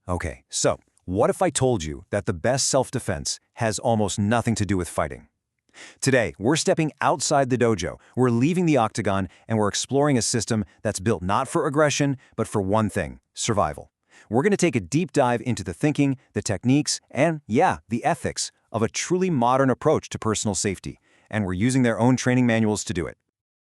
Okay, so what if I told you that the best self-defense has almost nothing to do with fighting? Today, we're stepping outside the dojo, we're leaving the octagon, and we're exploring a system that's built not for aggression, but for one thing: survival. We're going to take a deep dive into the thinking, the techniques, and, yeah, the ethics of a truly modern approach to personal safety, and we're using their own training manuals to do it.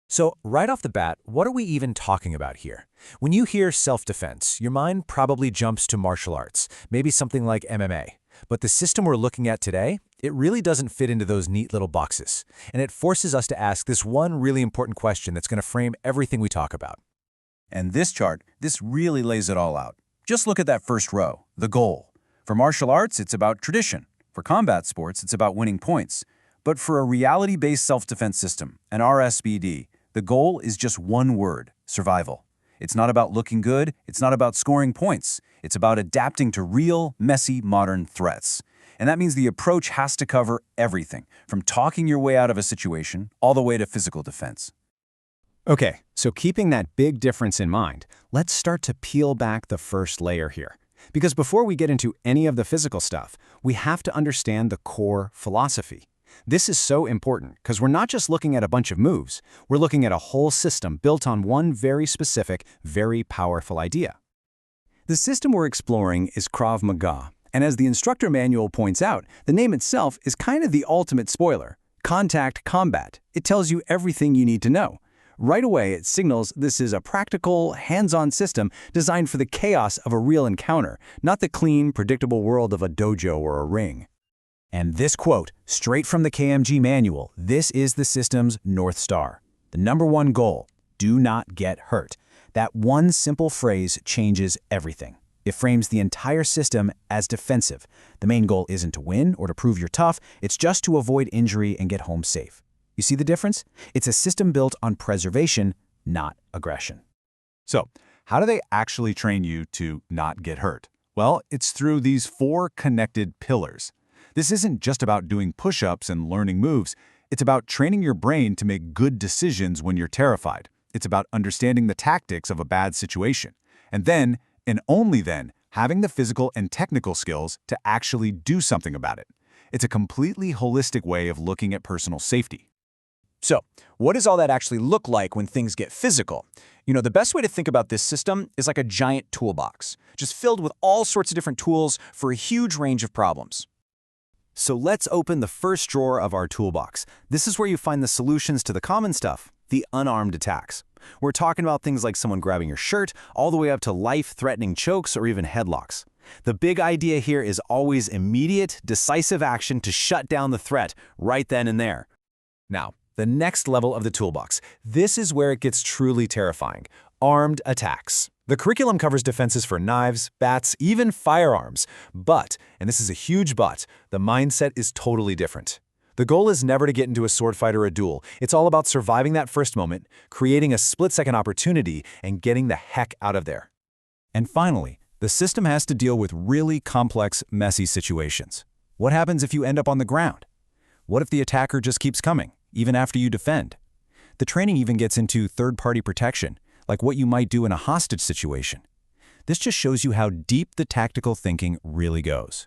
So right off the bat, what are we even talking about here? When you hear self-defense, your mind probably jumps to martial arts, maybe something like MMA. But the system we're looking at today, it really doesn't fit into those neat little boxes. And it forces us to ask this one really important question that's going to frame everything we talk about. And this chart, this really lays it all out. Just look at that first row, the goal. For martial arts, it's about tradition. For combat sports, it's about winning points. But for a reality-based self-defense system, an RSBD, the goal is just one word: survival. It's not about looking good, it's not about scoring points. It's about adapting to real, messy, modern threats. And that means the approach has to cover everything, from talking your way out of a situation all the way to physical defense. Okay, so keeping that big difference in mind, let's start to peel back the first layer here. Because before we get into any of the physical stuff, we have to understand the core philosophy. This is so important because we're not just looking at a bunch of moves, we're looking at a whole system built on one very specific, very powerful idea. The system we're exploring is Krav Maga, and as the instructor manual points out, the name itself is kind of the ultimate spoiler: contact combat. It tells you everything you need to know. Right away, it signals this is a practical, hands-on system designed for the chaos of a real encounter, not the clean, predictable world of a dojo or a ring. And this quote, straight from the KMG manual, this is the system's North Star. The #1 goal: do not get hurt. That one simple phrase changes everything. It frames the entire system as defensive. The main goal isn't to win or to prove you're tough, it's just to avoid injury and get home safe. You see the difference? It's a system built on preservation, not aggression. So, how do they actually train you to not get hurt? Well, it's through these 4 connected pillars. This isn't just about doing push-ups and learning moves. It's about training your brain to make good decisions when you're terrified. It's about understanding the tactics of a bad situation. And then, and only then, having the physical and technical skills to actually do something about it. It's a completely holistic way of looking at personal safety. So, what does all that actually look like when things get physical? The best way to think about this system is like a giant toolbox, just filled with all sorts of different tools for a huge range of problems. So let's open the first drawer of our toolbox. This is where you find the solutions to the common stuff, the unarmed attacks. We're talking about things like someone grabbing your shirt, all the way up to life-threatening chokes or even headlocks. The big idea here is always immediate, decisive action to shut down the threat right then and there. Now, the next level of the toolbox. This is where it gets truly terrifying: armed attacks. The curriculum covers defenses for knives, bats, even firearms. But, and this is a huge but, the mindset is totally different. The goal is never to get into a sword fight or a duel. It's all about surviving that first moment, creating a split-second opportunity, and getting the heck out of there. And finally, the system has to deal with really complex, messy situations. What happens if you end up on the ground? What if the attacker just keeps coming, even after you defend? The training even gets into third-party protection, like what you might do in a hostage situation. This just shows you how deep the tactical thinking really goes.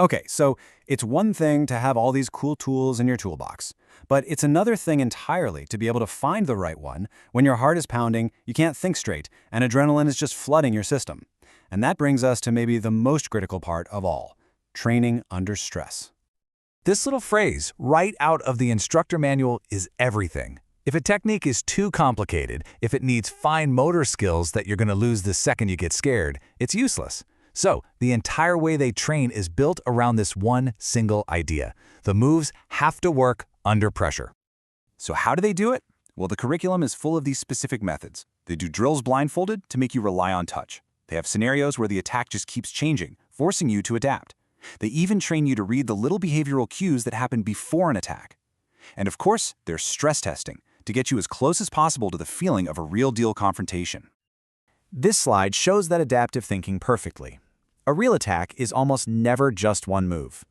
Okay, so it's one thing to have all these cool tools in your toolbox, but it's another thing entirely to be able to find the right one when your heart is pounding, you can't think straight, and adrenaline is just flooding your system. And that brings us to maybe the most critical part of all: training under stress. This little phrase, right out of the instructor manual, is everything. If a technique is too complicated, if it needs fine motor skills that you're going to lose the second you get scared, it's useless. So, the entire way they train is built around this one single idea. The moves have to work under pressure. So how do they do it? Well, the curriculum is full of these specific methods. They do drills blindfolded to make you rely on touch. They have scenarios where the attack just keeps changing, forcing you to adapt. They even train you to read the little behavioral cues that happen before an attack. And of course, there's stress testing, to get you as close as possible to the feeling of a real-deal confrontation. This slide shows that adaptive thinking perfectly. A real attack is almost never just one move.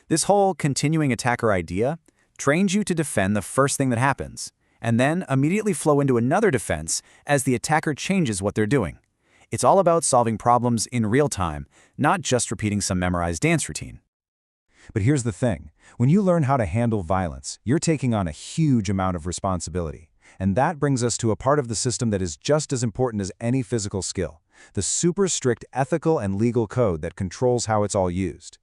This whole continuing attacker idea trains you to defend the first thing that happens, and then immediately flow into another defense as the attacker changes what they're doing. It's all about solving problems in real time, not just repeating some memorized dance routine. But here's the thing. When you learn how to handle violence, you're taking on a huge amount of responsibility. And that brings us to a part of the system that is just as important as any physical skill, the super strict ethical and legal code that controls how it's all used.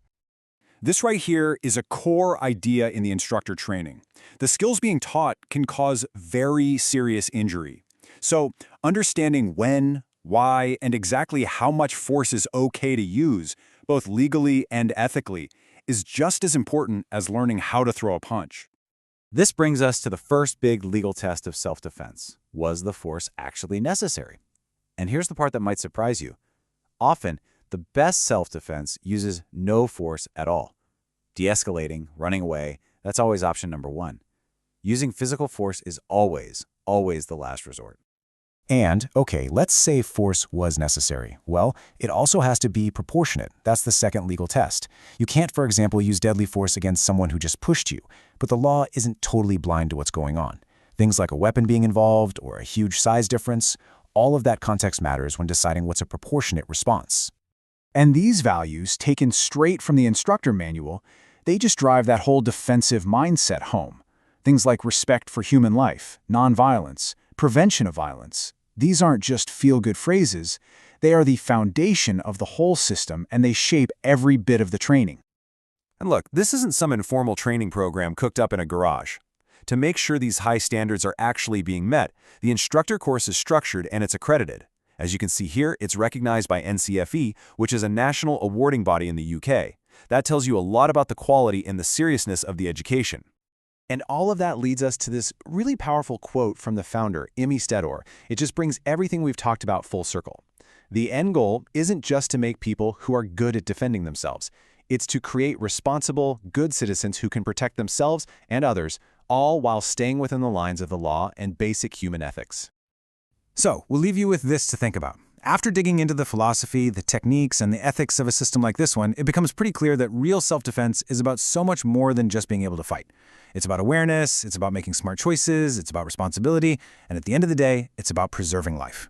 This right here is a core idea in the instructor training. The skills being taught can cause very serious injury. So, understanding when, why, and exactly how much force is okay to use, both legally and ethically, is just as important as learning how to throw a punch. This brings us to the first big legal test of self-defense. Was the force actually necessary? And here's the part that might surprise you. Often, the best self-defense uses no force at all. De-escalating, running away, that's always option number one. Using physical force is always the last resort. And, okay, let's say force was necessary. Well, it also has to be proportionate. That's the second legal test. You can't, for example, use deadly force against someone who just pushed you, but the law isn't totally blind to what's going on. Things like a weapon being involved or a huge size difference, all of that context matters when deciding what's a proportionate response. And these values, taken straight from the instructor manual, they just drive that whole defensive mindset home. Things like respect for human life, nonviolence, prevention of violence. These aren't just feel-good phrases, they are the foundation of the whole system and they shape every bit of the training. And look, this isn't some informal training program cooked up in a garage. To make sure these high standards are actually being met, the instructor course is structured and it's accredited. As you can see here, it's recognized by NCFE, which is a national awarding body in the UK. That tells you a lot about the quality and the seriousness of the education. And all of that leads us to this really powerful quote from the founder, Demystifying. It just brings everything we've talked about full circle. The end goal isn't just to make people who are good at defending themselves. It's to create responsible, good citizens who can protect themselves and others, all while staying within the lines of the law and basic human ethics. So, we'll leave you with this to think about. After digging into the philosophy, the techniques, and the ethics of a system like this one, it becomes pretty clear that real self-defense is about so much more than just being able to fight. It's about awareness, it's about making smart choices, it's about responsibility, and at the end of the day, it's about preserving life.